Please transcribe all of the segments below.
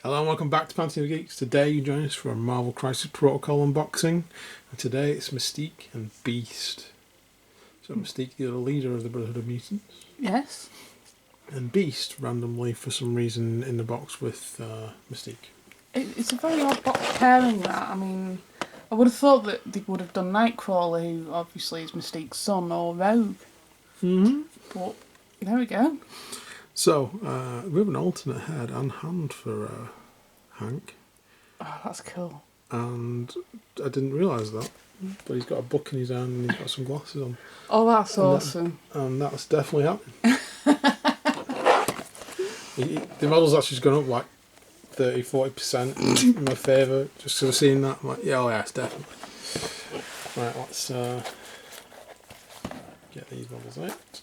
Hello and welcome back to Pantheon of Geeks. Today you join us for a Marvel Crisis Protocol unboxing. And today it's Mystique and Beast. So Mystique, you're the leader of the Brotherhood of Mutants. Yes. And Beast, randomly for some reason, in the box with Mystique. It's a very odd box pairing, that. I mean, I would have thought that they would have done Nightcrawler, who obviously is Mystique's son, or Rogue. But there we go. So, we have an alternate head and hand for Hank. Oh, that's cool. And I didn't realise that. But he's got a book in his hand and he's got some glasses on. Oh, that's awesome. And that's definitely happening. The model's actually gone up like 30-40% in my favour, just because I've seen that. I'm like, yeah, oh yes, definitely. Right, let's get these models out.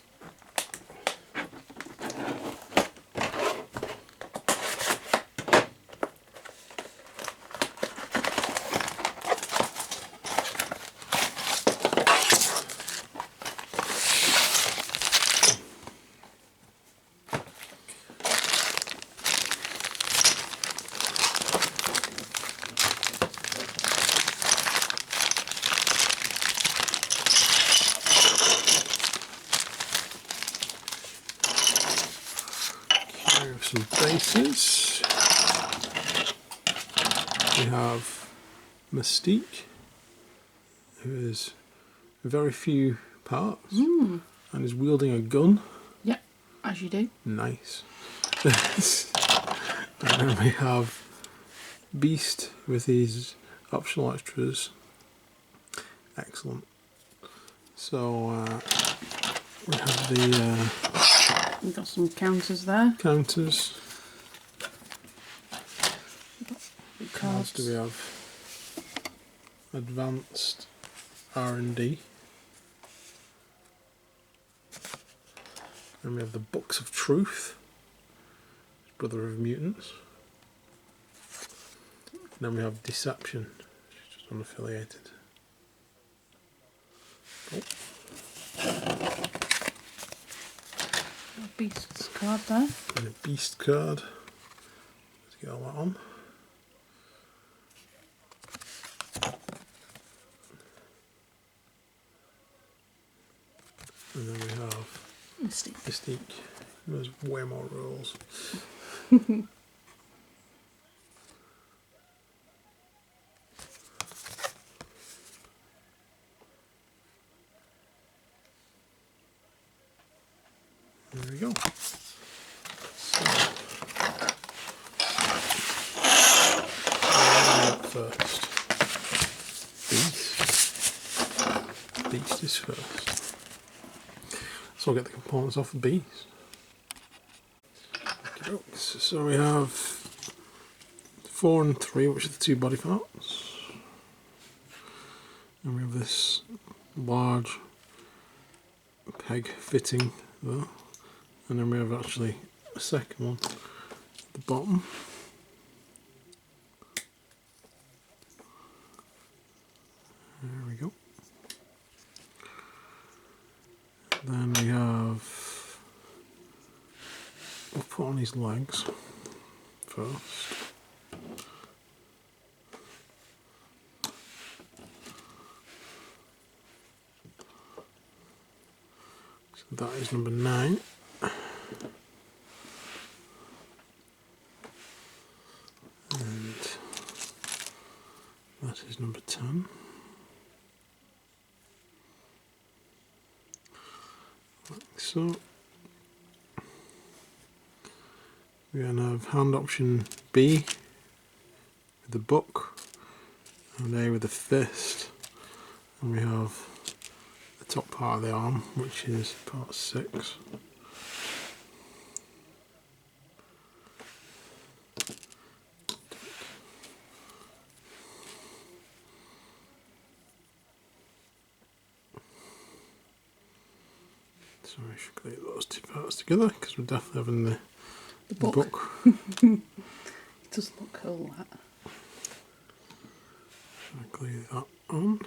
Some bases. We have Mystique, who is very few parts and is wielding a gun. Yep, as you do. Nice. And then we have Beast with his optional extras. Excellent. So we have the We've got some counters there. counters. Cards. What else do we have? Advanced R&D. And we have the Books of Truth, Brother of Mutants. And then we have Deception, which is just unaffiliated. Beast's card there. And a Beast card. Let's get all that on. And then we have Mystique. There's way more rules. There we go. So, first. Beast. Beast is first. So I'll get the components off the Beast. So we have 4 and 3, which are the 2 body parts. And we have this large peg fitting there. And then we have actually a second one at the bottom. There we go. Then we have, we'll put on his legs first. So that is number 9. And that is number 10. Like so. We then have hand option B with the book, and A with the fist, and we have the top part of the arm, which is part 6. So we should glue those 2 parts together because we're definitely having the book. It does look cool, that. So I glue that on.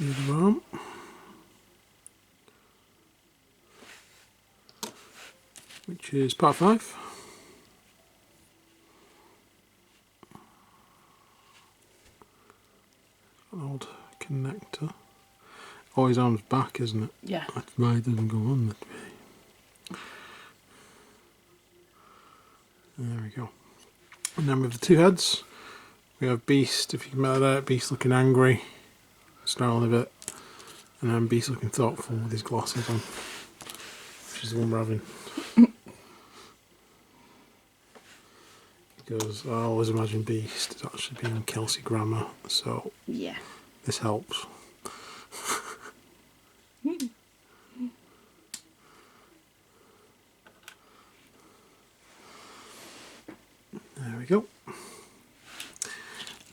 the other arm. Which is part 5. An old connector. Oh, his arm's back, isn't it? Yeah. That's why it doesn't go on that way. There we go. And then with the 2 heads, we have Beast, if you can remember that, Beast looking angry, snarling a bit, and then Beast looking thoughtful with his glasses on, which is the one we're having. Because I always imagine Beast as actually being Kelsey Grammer, so yeah, this helps. There we go.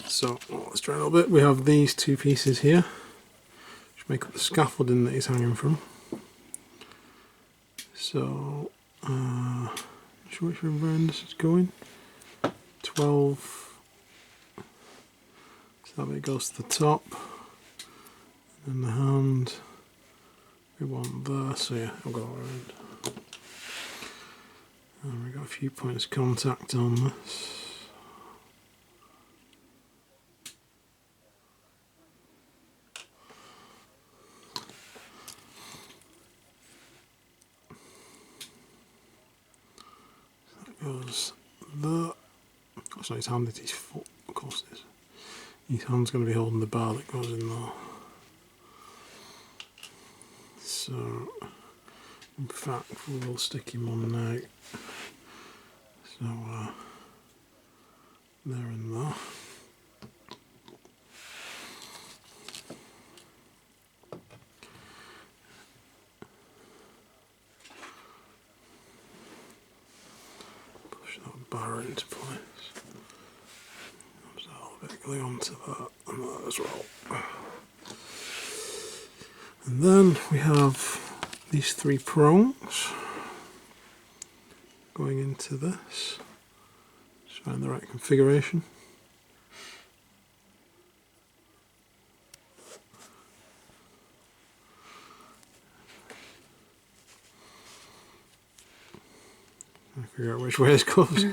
So let's try a little bit. We have these 2 pieces here, which make up the scaffolding that he's hanging from. So, not sure which way round this is going. 12. So that way it goes to the top. And then the hand, we want there. So yeah, I'll go around. And we've got a few points of contact on this. Goes there. Oh, sorry, his hand, it's his foot, of course it is. His hand's going to be holding the bar that goes in there. So, in fact, we'll stick him on now. So, there and there. Push that bar into place. There's a little bit of glue onto that and that as well. And then we have these 3 prongs going into this. Just find the right configuration. Trying to figure out which way this goes.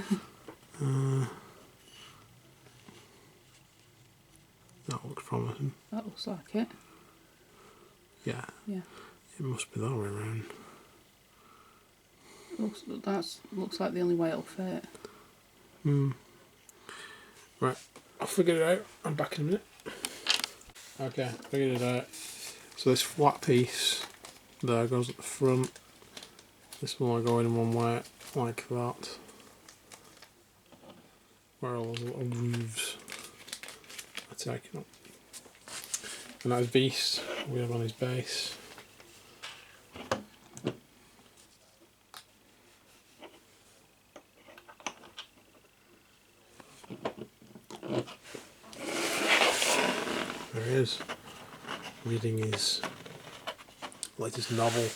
That looks promising. that looks like it. Yeah. Yeah. It must be that way around. Looks like the only way it'll fit. Right, I'll figure it out. I'm back in a minute. Okay, figured it out. So this flat piece there goes at the front. This one will go in one way, like that. Where all those little grooves are taken up. And that's Beast we have on his base. There he is, reading his latest novel.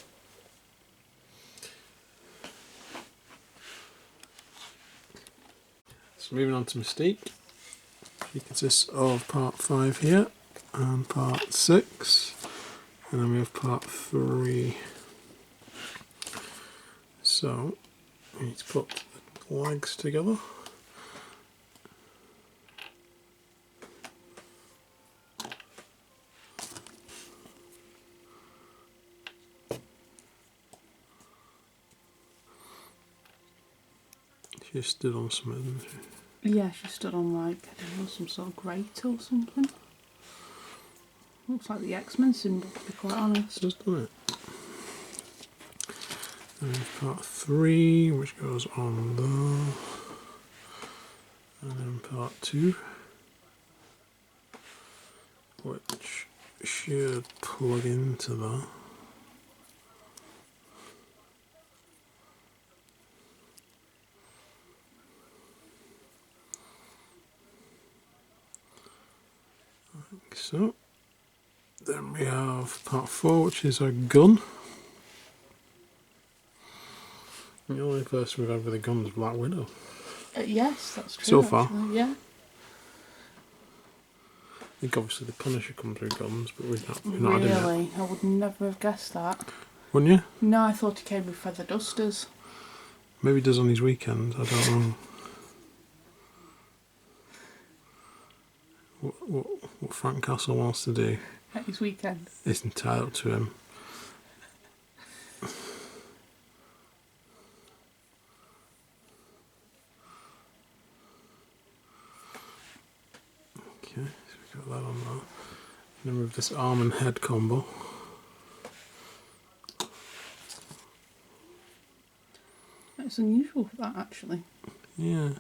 So moving on to Mystique. She consists of part 5 here and part 6, and then we have part 3. So we need to put the legs together. She stood on something, didn't she? Yeah, she stood on like, I don't know, some sort of grate or something. Looks like the X-Men symbol, to be quite honest. It does, doesn't it? And part 3, which goes on there. And then part 2, which should plug into that. Like so. Then we have part 4, which is a gun. The only person we've had with a gun is Black Widow. Yes, that's true. So far. Actually. Yeah. think obviously the Punisher comes through guns, but we've not Really? had him yet. I would never have guessed that. Wouldn't you? No, I thought he came with feather dusters. Maybe he does on his weekends, I don't know. What Frank Castle wants to do At his weekend. is entirely up to him. Okay, so we've got that on there. Then we have this arm and head combo. It's unusual for that, actually. Yeah.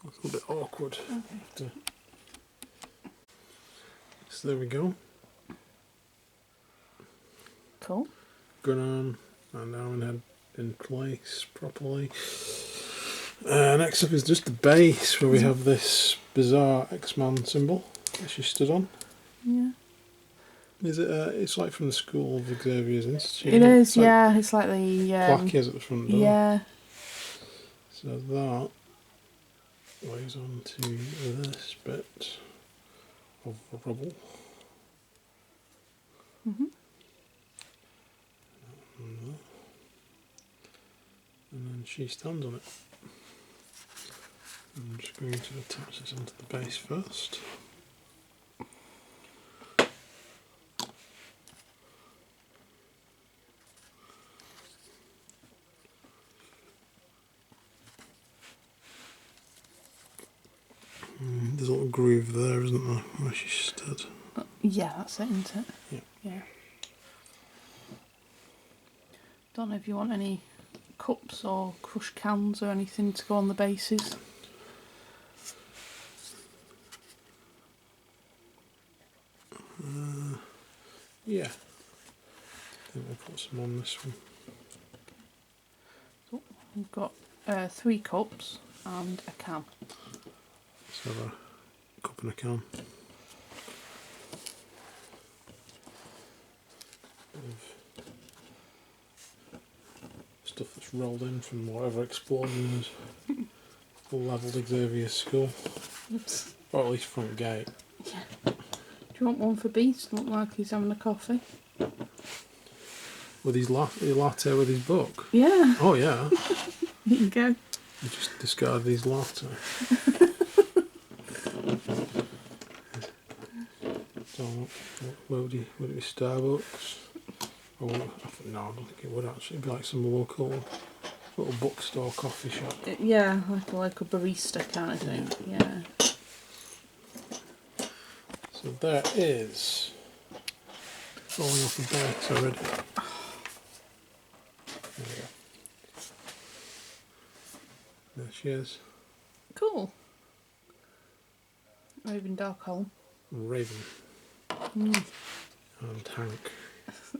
That's a little bit awkward. Okay. So there we go. Cool. Gun arm and arm and head in place properly. Next up is just the base, where we have this bizarre X-Man symbol that she stood on. Yeah. Is it? It's like from the school of Xavier's Institute. It is, it's like yeah. It's like the... plaque is at the front door. Yeah. So that goes on to this bit of rubble. Mhm. And then she stands on it. I'm just going to attach this onto the base first. There's a little groove there, isn't there, where she stood? Yeah, that's it, isn't it? Yeah. Yeah. Don't know if you want any cups or crushed cans or anything to go on the bases. Yeah. I think we'll put some on this one. So we've got 3 cups and a can. Let's have a cup and a can. Stuff that's rolled in from whatever explosion is levelled Xavier's skull. Oops. Or at least front gate. Yeah. Do you want one for Beast? Look like he's having a coffee. With his latte with his book? Yeah. Oh yeah. Here you go. You just discarded his latte. So, would it be Starbucks? Or, no, I don't think it would actually. It'd be like some local little bookstore coffee shop. Yeah, like a barista kind of thing. Yeah. So there is falling off the base already. There we go. There she is. Cool. Raven Darkholm. Raven. Mm. And Hank.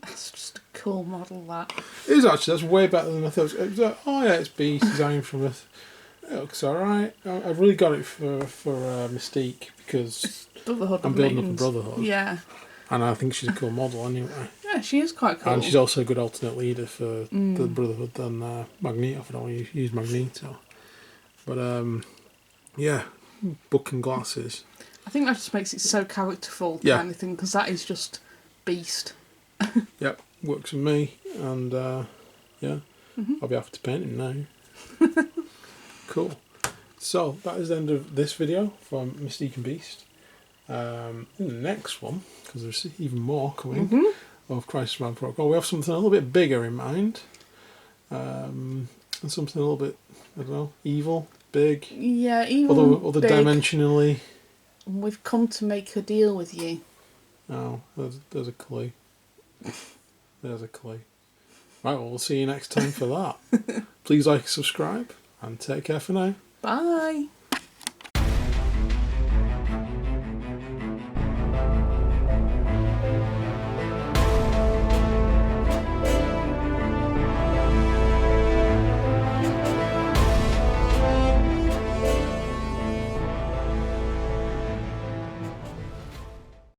That's just a cool model, that. It is actually, that's way better than I thought. It was like, oh yeah, it's Beast designed from it. It looks alright. I've really got it for Mystique because Brotherhood I'm of building up a Mutants. Brotherhood. Yeah. And I think she's a cool model anyway. Yeah, she is quite cool. And she's also a good alternate leader for the Brotherhood than Magneto, if I don't want to use Magneto. But yeah, book and glasses. I think that just makes it so characterful, Yeah. kind of thing, because that is just Beast. Yep, works for me. And yeah, I'll be happy to paint him now. Cool. So that is the end of this video from Mystique and Beast. In the next one, because there's even more coming of Crisis Man Protocol, we have something a little bit bigger in mind. And something a little bit, I don't know, evil, big. Yeah, evil, other big. dimensionally. We've come to make a deal with you. Oh, there's a clue. There's a clue. Right, well, we'll see you next time for that. Please like and subscribe, and take care for now. Bye.